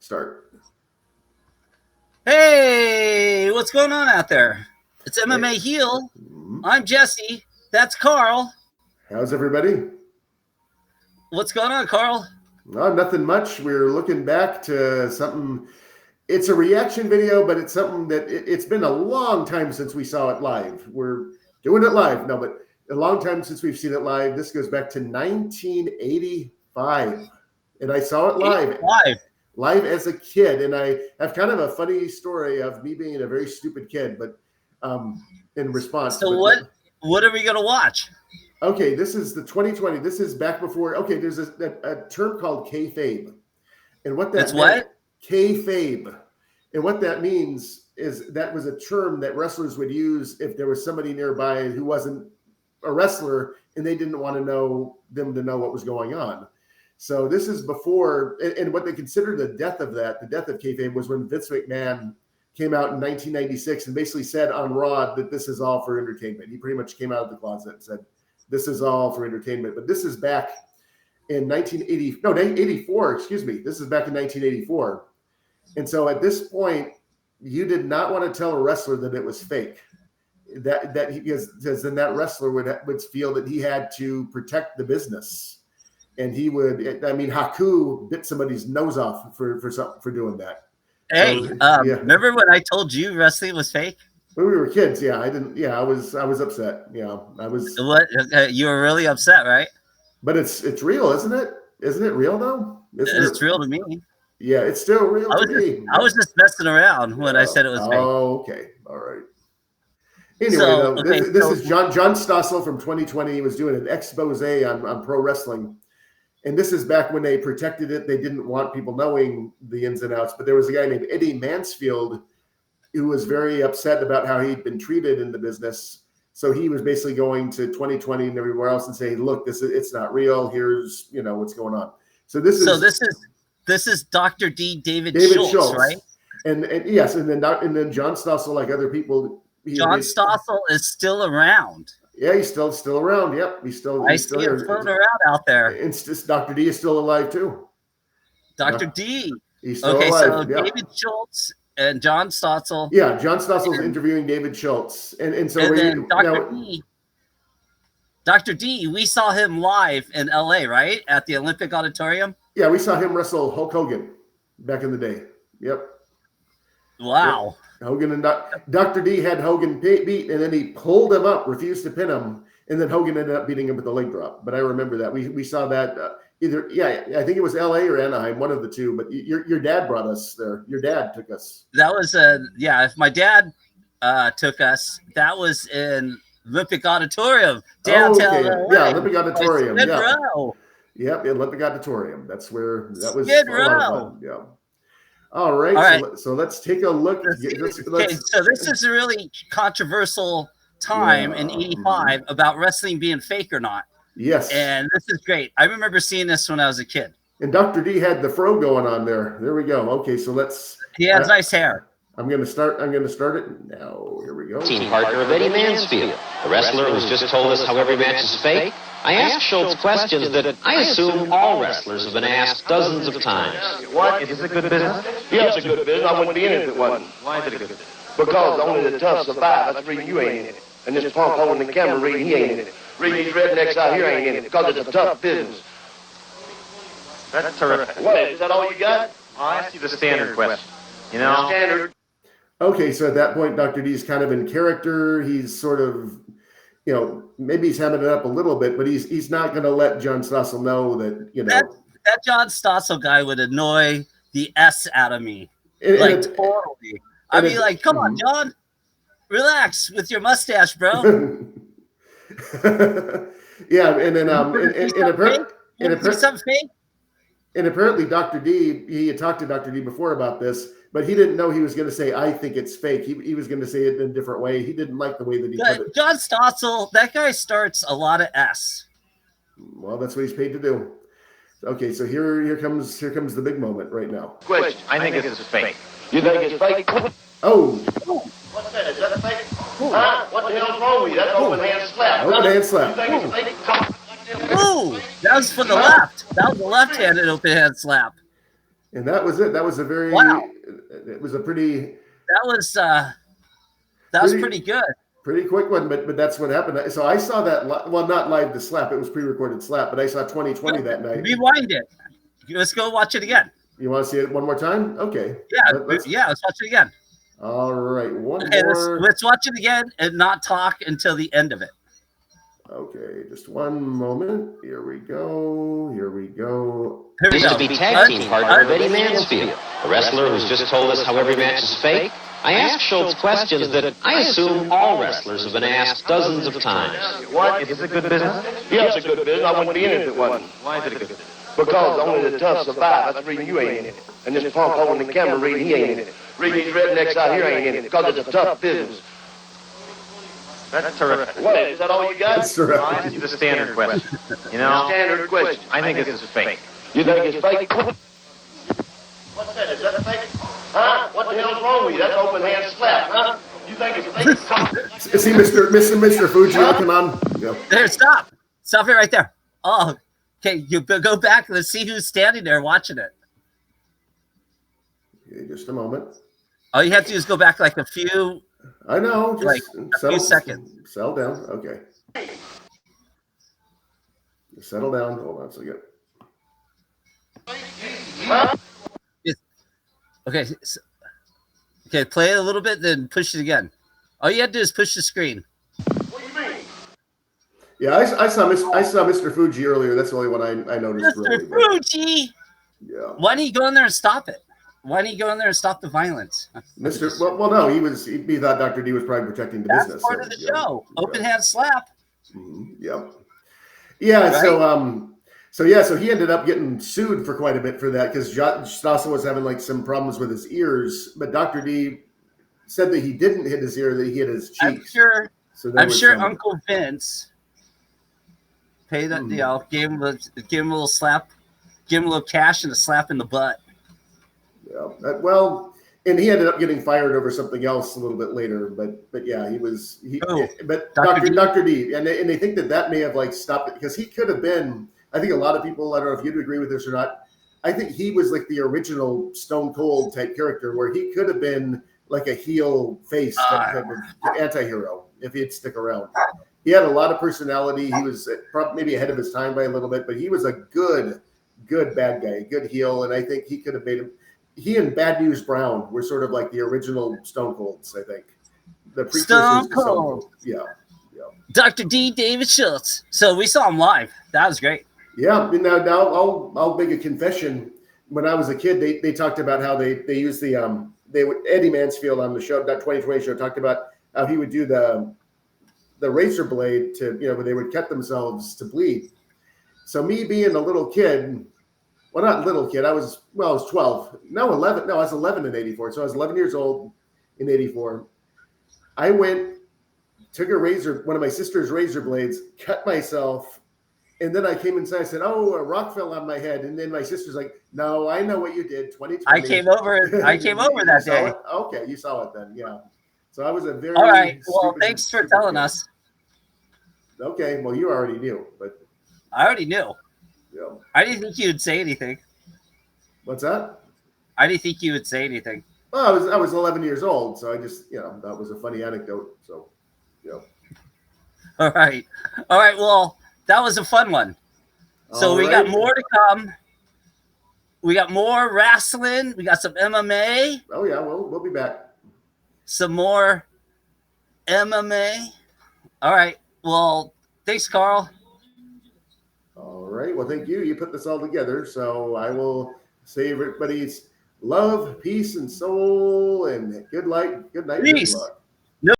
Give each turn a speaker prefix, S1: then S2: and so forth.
S1: Start.
S2: Hey, what's going on out there? It's MMAHeel. I'm Jesse. That's Carl.
S1: How's everybody?
S2: What's going on, Carl?
S1: Oh, nothing much. We're looking back to something. It's a reaction video, but it's something that it's been a long time since we saw it live. We're doing it live. No, but a long time since we've seen it live. This goes back to 1985. And I saw it live as a kid. And I have kind of a funny story of me being a very stupid kid, but in response.
S2: So what are we going to watch?
S1: Okay, this is the 2020. This is back before. Okay, there's a term called kayfabe. And what that's
S2: what?
S1: Kayfabe. And what that means is that was a term that wrestlers would use if there was somebody nearby who wasn't a wrestler and they didn't want to know what was going on. So this is before, and what they consider the death of kayfabe was when Vince McMahon came out in 1996 and basically said on Raw that this is all for entertainment. He pretty much came out of the closet and said, this is all for entertainment. But this is back in 84, excuse me. This is back in 1984. And so at this point, you did not want to tell a wrestler that it was fake. Because then that wrestler would feel that he had to protect the business. And he would, Haku bit somebody's nose off for doing that.
S2: Hey, remember when I told you wrestling was fake?
S1: When we were kids, yeah, I was upset. Yeah, I was.
S2: What? You were really upset, right?
S1: But it's real, isn't it? Isn't it real though?
S2: It's real to me.
S1: Yeah, it's still real to me.
S2: I was just messing around when I said it was fake.
S1: Oh, okay, all right. Anyway, this is John Stossel from 2020. He was doing an expose on pro wrestling. And this is back when they protected it. They didn't want people knowing the ins and outs. But there was a guy named Eddie Mansfield who was very upset about how he'd been treated in the business. So he was basically going to 2020 and everywhere else and saying, look, it's not real. Here's, what's going on. So this is Dr. D. David Schultz, right? And yes, and then John Stossel, like other people.
S2: John Stossel is still around.
S1: Yeah, he's still around. Yep, he's still.
S2: I see him floating around out there.
S1: It's just Dr. D is still alive too.
S2: Dr. D.
S1: He's still alive.
S2: So David Schultz and John Stossel.
S1: Yeah, John Stossel is interviewing David Schultz, and then
S2: Dr. D. We saw him live in LA, right, at the Olympic Auditorium.
S1: Yeah, we saw him wrestle Hulk Hogan back in the day. Yep.
S2: Wow.
S1: Yep. Hogan and Dr. D had Hogan beat, and then he pulled him up, refused to pin him, and then Hogan ended up beating him with a leg drop. But I remember that we saw that I think it was L.A. or Anaheim, one of the two. But your dad brought us there. Your dad took us.
S2: That was if my dad took us, that was in Olympic Auditorium downtown.
S1: Okay. Yeah, Olympic Auditorium.
S2: Skid Row.
S1: Yep, Olympic Auditorium. That's where that was.
S2: Skid Row.
S1: Yeah. All right. So let's take a look.
S2: So this is a really controversial time in 85 about wrestling being fake or not.
S1: Yes.
S2: And this is great. I remember seeing this when I was a kid.
S1: And Dr. D had the fro going on there. There we go. Okay, so let's.
S2: He has nice hair.
S1: I'm going to start it now. Here we go.
S3: Team partner of Eddie Mansfield, the wrestler who's just told us how every match is fake. I asked Schultz questions that I assume all wrestlers have been asked dozens of times.
S4: What? Is it a good business? Yeah, it's a good business. I wouldn't be in it if it wasn't.
S3: Why is it a good business?
S4: Because only the tough survive. That's the reason you ain't in it. And this punk holding the camera reading, he ain't in it. Reading these rednecks out here ain't in it because it's a tough business.
S3: That's terrific.
S4: What? Is that all you got?
S3: I asked you the standard question.
S4: Standard.
S1: Okay, so at that point, Dr. D's kind of in character. He's sort of, maybe he's hamming it up a little bit, but he's not going to let John Stossel know that,
S2: That John Stossel guy would annoy the S out of me. Totally. I'd be like, come on, John. Relax with your mustache, bro.
S1: Yeah, and then and apparently Dr. D, he had talked to Dr. D before about this, but he didn't know he was going to say, I think it's fake. He was going to say it in a different way. He didn't like the way that he put it.
S2: John Stossel, that guy starts a lot of S.
S1: Well, that's what he's paid to do. Okay, so here comes the big moment right now.
S4: Question.
S3: I think this is fake.
S4: You think it's fake?
S1: Oh.
S4: What's that? Is that fake? Huh? What the hell's wrong with you? That's open hand slap.
S1: Open hand slap.
S4: You think it's fake?
S2: Ooh, that was for the left. That was the left-handed open hand slap.
S1: And that was it. That was a very, it was a pretty.
S2: That was pretty good.
S1: Pretty quick one, but that's what happened. So I saw that, well, not live the slap. It was pre-recorded slap, but I saw 2020 that night.
S2: Rewind it. Let's go watch it again.
S1: You want to see it one more time? Okay.
S2: Yeah, let's watch it again.
S1: All right, one more.
S2: Let's watch it again and not talk until the end of it.
S1: Okay, just one moment. Here we go.
S2: Here we
S3: Used
S2: go.
S3: to be tag team partner of Eddie Mansfield, a wrestler who's just told us how every match is fake. I asked Schultz questions that I assume all wrestlers have been asked dozens of times.
S4: What? Is it a good business? Yeah, it's a good business. I wouldn't be in it if it wasn't.
S3: Why is it a good business?
S4: Because only the tough survive. That's the reason you ain't in it. And this punk holding the camera reading, he ain't in it. Reading these rednecks out here ain't in it. Because it's a tough business.
S3: That's terrific.
S4: What? Is that all you got?
S1: That's terrific.
S3: I'll ask you the standard question. You know,
S4: Standard question.
S3: I think this is fake.
S4: You think it's fake? What's that? Is that fake? Huh? What the hell's wrong with you? That's open hand slap, huh? You think it's fake?
S1: See Mr. Fuji, come on. Yeah.
S2: There, stop. Stop it right there. Oh, okay. You go back. Let's see who's standing there watching it.
S1: Okay, just a moment.
S2: All you have to do is go back like a few.
S1: I know. Just
S2: like a few seconds.
S1: Settle down. Okay. Settle down. Hold on a second.
S2: Okay. Okay, play it a little bit, then push it again. All you have to do is push the screen.
S4: What do you mean?
S1: Yeah, I saw Mr. Fuji earlier. That's the only one I noticed.
S2: Mr.
S1: Really,
S2: Fuji!
S1: yeah.
S2: Why didn't he go in there and stop it? Why didn't he go in there and stop the violence?
S1: Well, no, he thought Dr. D was probably protecting the
S2: That's
S1: business.
S2: part of the show. Open hand slap.
S1: Yeah. Yeah.
S2: Right?
S1: So he ended up getting sued for quite a bit for that because John Stossel was having like some problems with his ears, but Dr. D said that he didn't hit his ear, that he hit his cheeks.
S2: I'm sure Uncle Vince paid that deal, gave him a little slap, gave him a little cash and a slap in the butt.
S1: Yeah. Well, and he ended up getting fired over something else a little bit later, but yeah, but Dr. D, and they think that may have like stopped it because he could have been. I think a lot of people, I don't know if you'd agree with this or not. I think he was like the original Stone Cold type character where he could have been like a heel face type of anti-hero if he'd stick around. He had a lot of personality. He was probably maybe ahead of his time by a little bit, but he was a good bad guy, good heel. And I think he could have made him. He and Bad News Brown were sort of like the original Stone Colds, I think. The precursors
S2: Stone
S1: to Stone
S2: Cold.
S1: Cold. Yeah.
S2: Dr. D. David Schultz. So we saw him live. That was great.
S1: Yeah. Now I'll make a confession. When I was a kid, they talked about how they used Eddie Mansfield on the show, that 2020 show, talked about how he would do the razor blade to, when they would cut themselves to bleed. So me being a little kid, well, not little kid, I was 12. No, 11. No, I was 11 in 84. So I was 11 years old in 84. I went, took one of my sister's razor blades, cut myself, and then I came inside. I said, "Oh, a rock fell on my head." And then my sister's like, "No, I know what you did. 2020."
S2: I came over that day.
S1: Okay, you saw it then. Yeah. So I was a very.
S2: All right. Well, thanks for telling us.
S1: Okay. Well, you already knew, but
S2: I already knew.
S1: Yeah.
S2: I didn't think you would say anything.
S1: What's that?
S2: I didn't think you would say anything.
S1: Well, I was 11 years old, so I just, that was a funny anecdote. So, yeah.
S2: All right. Well, that was a fun one. So we got more to come. We got more wrestling. We got some MMA.
S1: Oh yeah, we'll be back.
S2: Some more MMA. All right. Well, thanks, Carl.
S1: All right. Well, thank you. You put this all together. So I will say everybody's love, peace, and soul, and good night. Good night.
S2: Peace.
S1: Good luck.